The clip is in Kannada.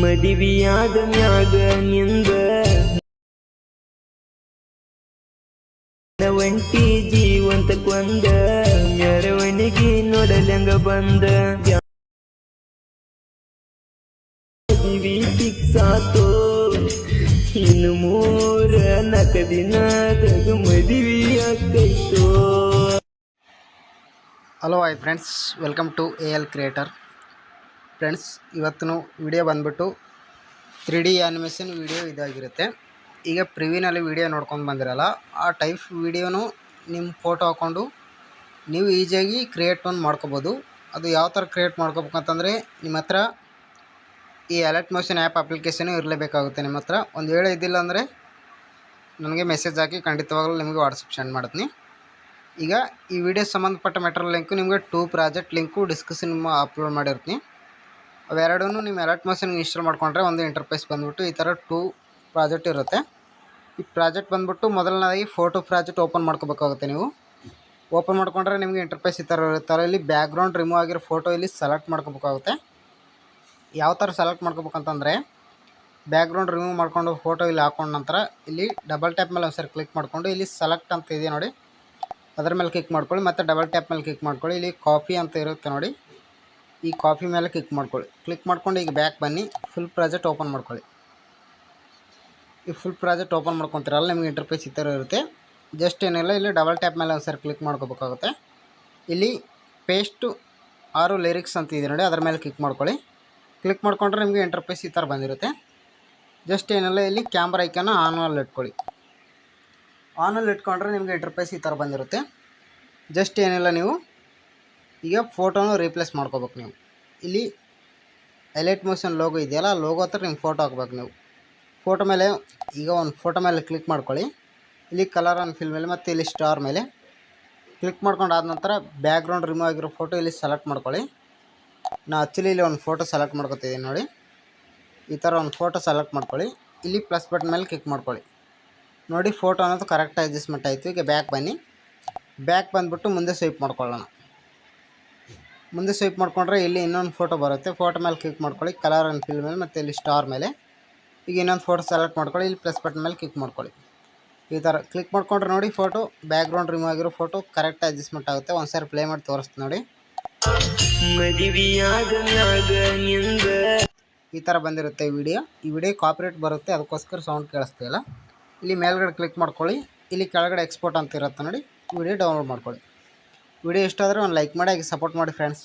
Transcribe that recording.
ಮದಿವಿಯಾದ ಮ್ಯಾಗ ನಿಂದ ಒಂಟಿ ಜೀವಂತ ಕೊಂದ ಮೆರವಣಿಗೆ ನೋಡಲಂಗ ಬಂದ ಮದಿವಿ ಫಿಕ್ಸಾತೋ ಇನ್ನು 3-4 ದಿನದಾಗ ಮದಿವಿ ಆಕೈತೋ. Hello hi friends, welcome to AL creator. Friends, ಇವತ್ತಿನ ವಿಡಿಯೋ ಬಂದ್ಬಿಟ್ಟು 3D ಆ್ಯನಿಮೇಷನ್ ವಿಡಿಯೋ ಇದಾಗಿರುತ್ತೆ. ಈಗ ಪ್ರಿವ್ಯೂನಲ್ಲಿ ವಿಡಿಯೋ ನೋಡ್ಕೊಂಡು ಬಂದಿರಲ್ಲ, ಆ ಟೈಪ್ ವಿಡಿಯೋನು ನಿಮ್ಮ ಫೋಟೋ ಹಾಕ್ಕೊಂಡು ನೀವು ಈಸಿಯಾಗಿ ಕ್ರಿಯೇಟ್ ಮಾಡ್ಕೋಬೋದು. ಅದು ಯಾವ ಥರ ಕ್ರಿಯೇಟ್ ಮಾಡ್ಕೋಬೇಕಂತಂದರೆ ನಿಮ್ಮ ಹತ್ರ ಈ ಅಲರ್ಟ್ ಮೋಷನ್ ಆ್ಯಪ್ ಅಪ್ಲಿಕೇಶನು ಇರಲೇಬೇಕಾಗುತ್ತೆ. ನಿಮ್ಮ ಹತ್ರ ಒಂದು ವೇಳೆ ಇದ್ದಿಲ್ಲ ಅಂದರೆ ನನಗೆ ಮೆಸೇಜ್ ಹಾಕಿ, ಖಂಡಿತವಾಗಲೂ ನಿಮಗೆ ವಾಟ್ಸಪ್ ಸೆಂಡ್ ಮಾಡ್ತೀನಿ. ಈಗ ಈ ವಿಡಿಯೋ ಸಂಬಂಧಪಟ್ಟ ಮೆಟೀರಿಯಲ್ ಲಿಂಕು ನಿಮಗೆ 2 ಪ್ರಾಜೆಕ್ಟ್ ಲಿಂಕು ಡಿಸ್ಕ್ರಿಪ್ಷನ್ ಅಪ್ಲೋಡ್ ಮಾಡಿರ್ತೀನಿ. ಅವೆರಡೂ ನಿಮ್ಮ ಅಲರ್ಟ್ ಮೋಷನ್ಗೆ ಇನ್ಸ್ಟಾಲ್ ಮಾಡ್ಕೊಂಡ್ರೆ ಒಂದು ಇಂಟರ್ಫೇಸ್ ಬಂದುಬಿಟ್ಟು ಈ ಥರ 2 ಪ್ರಾಜೆಕ್ಟ್ ಇರುತ್ತೆ. ಈ ಪ್ರಾಜೆಕ್ಟ್ ಬಂದುಬಿಟ್ಟು ಮೊದಲನೇದಾಗಿ ಫೋಟೋ ಪ್ರಾಜೆಕ್ಟ್ ಓಪನ್ ಮಾಡ್ಕೋಬೇಕಾಗುತ್ತೆ. ನೀವು ಓಪನ್ ಮಾಡ್ಕೊಂಡ್ರೆ ನಿಮಗೆ ಇಂಟರ್ಫೇಸ್ ಈ ಥರ ಇರುತ್ತೆ. ಇಲ್ಲಿ ಬ್ಯಾಕ್ಗ್ರೌಂಡ್ ರಿಮೂವ್ ಆಗಿರೋ ಫೋಟೋ ಇಲ್ಲಿ ಸೆಲೆಕ್ಟ್ ಮಾಡ್ಕೋಬೇಕಾಗುತ್ತೆ. ಯಾವ ಥರ ಸೆಲೆಕ್ಟ್ ಮಾಡ್ಕೋಬೇಕಂತಂದರೆ, ಬ್ಯಾಕ್ಗ್ರೌಂಡ್ ರಿಮೂವ್ ಮಾಡ್ಕೊಂಡು ಫೋಟೋ ಇಲ್ಲಿ ಹಾಕೊಂಡ ನಂತರ ಇಲ್ಲಿ ಡಬಲ್ ಟ್ಯಾಪ್ ಮೇಲೆ ಒಂದ್ಸರಿ ಕ್ಲಿಕ್ ಮಾಡಿಕೊಂಡು ಇಲ್ಲಿ ಸೆಲೆಕ್ಟ್ ಅಂತ ಇದೆ ನೋಡಿ, ಅದರ ಮೇಲೆ ಕ್ಲಿಕ್ ಮಾಡ್ಕೊಳ್ಳಿ. ಮತ್ತು ಡಬಲ್ ಟ್ಯಾಪ್ ಮೇಲೆ ಕ್ಲಿಕ್ ಮಾಡ್ಕೊಳ್ಳಿ. ಇಲ್ಲಿ ಕಾಪಿ ಅಂತ ಇರುತ್ತೆ ನೋಡಿ, ಈ ಕಾಪಿ ಮೇಲೆ ಕ್ಲಿಕ್ ಮಾಡ್ಕೊಳ್ಳಿ. ಕ್ಲಿಕ್ ಮಾಡ್ಕೊಂಡು ಈಗ ಬ್ಯಾಕ್ ಬನ್ನಿ, ಫುಲ್ ಪ್ರಾಜೆಕ್ಟ್ ಓಪನ್ ಮಾಡ್ಕೊಳ್ಳಿ. ಈ ಫುಲ್ ಪ್ರಾಜೆಕ್ಟ್ ಓಪನ್ ಮಾಡ್ಕೊತೀರಲ್ಲ, ನಿಮಗೆ ಇಂಟರ್ಫೇಸ್ ಈ ಥರ ಇರುತ್ತೆ. ಜಸ್ಟ್ ಏನಿಲ್ಲ, ಇಲ್ಲಿ ಡಬಲ್ ಟ್ಯಾಪ್ ಮೇಲೆ ಒಂದ್ಸರಿ ಕ್ಲಿಕ್ ಮಾಡ್ಕೋಬೇಕಾಗುತ್ತೆ. ಇಲ್ಲಿ ಪೇಸ್ಟು 6 ಲಿರಿಕ್ಸ್ ಅಂತ ಇದೆ ನೋಡಿ, ಅದರ ಮೇಲೆ ಕ್ಲಿಕ್ ಮಾಡ್ಕೊಳ್ಳಿ. ಕ್ಲಿಕ್ ಮಾಡ್ಕೊಂಡ್ರೆ ನಿಮಗೆ ಇಂಟರ್ಫೇಸ್ ಈ ಥರ ಬಂದಿರುತ್ತೆ. ಜಸ್ಟ್ ಏನಿಲ್ಲ, ಇಲ್ಲಿ ಕ್ಯಾಮ್ರಾ ಐಕನ್ನ ಆನಲ್ಲಿ ಇಟ್ಕೊಳ್ಳಿ. ಆನಲ್ಲಿ ಇಟ್ಕೊಂಡ್ರೆ ನಿಮಗೆ ಇಂಟರ್ಫೇಸ್ ಈ ಥರ ಬಂದಿರುತ್ತೆ. ಜಸ್ಟ್ ಏನಿಲ್ಲ, ನೀವು ಈಗ ಫೋಟೋನು ರೀಪ್ಲೇಸ್ ಮಾಡ್ಕೋಬೇಕು. ನೀವು ಇಲ್ಲಿ ಅಲರ್ಟ್ ಮೋಷನ್ ಲೋಗೋ ಇದೆಯಲ್ಲ, ಆ ಲೋಗೋ ಹತ್ರ ನಿಮ್ಮ ಫೋಟೋ ಹಾಕ್ಬೇಕು. ನೀವು ಫೋಟೋ ಮೇಲೆ ಈಗ ಒಂದು ಫೋಟೋ ಮೇಲೆ ಕ್ಲಿಕ್ ಮಾಡ್ಕೊಳ್ಳಿ. ಇಲ್ಲಿ ಕಲರ್ ಆ್ಯಂಡ್ ಫಿಲ್ ಮೇಲೆ ಮತ್ತು ಇಲ್ಲಿ ಸ್ಟಾರ್ ಮೇಲೆ ಕ್ಲಿಕ್ ಮಾಡ್ಕೊಂಡು ಆದ ನಂತರ ಬ್ಯಾಕ್ಗ್ರೌಂಡ್ ರಿಮೂವ್ ಆಗಿರೋ ಫೋಟೋ ಇಲ್ಲಿ ಸೆಲೆಕ್ಟ್ ಮಾಡ್ಕೊಳ್ಳಿ. ನಾನು ಆ್ಯಕ್ಚುಲಿ ಇಲ್ಲಿ ಒಂದು ಫೋಟೋ ಸೆಲೆಕ್ಟ್ ಮಾಡ್ಕೊತಿದ್ದೀನಿ ನೋಡಿ, ಈ ಥರ ಒಂದು ಫೋಟೋ ಸೆಲೆಕ್ಟ್ ಮಾಡ್ಕೊಳ್ಳಿ. ಇಲ್ಲಿ ಪ್ಲಸ್ ಬಟನ್ ಮೇಲೆ ಕ್ಲಿಕ್ ಮಾಡ್ಕೊಳ್ಳಿ. ನೋಡಿ, ಫೋಟೋ ಅನ್ನೋದು ಕರೆಕ್ಟ್ ಅಡ್ಜಸ್ಟ್ಮೆಂಟ್ ಆಯಿತು. ಈಗ ಬ್ಯಾಕ್ ಬನ್ನಿ. ಬ್ಯಾಕ್ ಬಂದುಬಿಟ್ಟು ಮುಂದೆ ಸ್ವೈಪ್ ಮಾಡ್ಕೊಳ್ಳೋಣ. ಮುಂದೆ ಸ್ವೈಪ್ ಮಾಡ್ಕೊಂಡ್ರೆ ಇಲ್ಲಿ ಇನ್ನೊಂದು ಫೋಟೋ ಬರುತ್ತೆ. ಫೋಟೋ ಮೇಲೆ ಕ್ಲಿಕ್ ಮಾಡ್ಕೊಳ್ಳಿ, ಕಲರ್ ಆ್ಯಂಡ್ ಫಿಲ್ ಮೇಲೆ ಮತ್ತು ಇಲ್ಲಿ ಸ್ಟಾರ್ ಮೇಲೆ. ಈಗ ಇನ್ನೊಂದು ಫೋಟೋ ಸೆಲೆಕ್ಟ್ ಮಾಡ್ಕೊಳ್ಳಿ, ಇಲ್ಲಿ ಪ್ಲಸ್ ಬಟನ್ ಮೇಲೆ ಕ್ಲಿಕ್ ಮಾಡ್ಕೊಳ್ಳಿ. ಈ ಥರ ಕ್ಲಿಕ್ ಮಾಡ್ಕೊಂಡ್ರೆ ನೋಡಿ, ಫೋಟೋ ಬ್ಯಾಕ್ಗ್ರೌಂಡ್ ರಿಮೂವ್ ಆಗಿರೋ ಫೋಟೋ ಕರೆಕ್ಟ್ ಅಡ್ಜಸ್ಟ್ಮೆಂಟ್ ಆಗುತ್ತೆ. ಒಂದು ಸಾರಿ ಪ್ಲೇ ಮಾಡಿ ತೋರಿಸ್ತೀನಿ ನೋಡಿ. ಈ ಥರ ಬಂದಿರುತ್ತೆ ಈ ವಿಡಿಯೋ ಕಾಪಿರೈಟ್ ಬರುತ್ತೆ, ಅದಕ್ಕೋಸ್ಕರ ಸೌಂಡ್ ಕೇಳಿಸ್ತಿಲ್ಲ. ಇಲ್ಲಿ ಮೇಲ್ಗಡೆ ಕ್ಲಿಕ್ ಮಾಡ್ಕೊಳ್ಳಿ, ಇಲ್ಲಿ ಕೆಳಗಡೆ ಎಕ್ಸ್ಪೋರ್ಟ್ ಅಂತ ಇರುತ್ತೆ ನೋಡಿ, ವಿಡಿಯೋ ಡೌನ್ಲೋಡ್ ಮಾಡ್ಕೊಳ್ಳಿ. ವಿಡಿಯೋ ಇಷ್ಟ ಆದರೆ ಒಂದು ಲೈಕ್ ಮಾಡಿ, ಹಾಗೆ ಸಪೋರ್ಟ್ ಮಾಡಿ ಫ್ರೆಂಡ್ಸ್.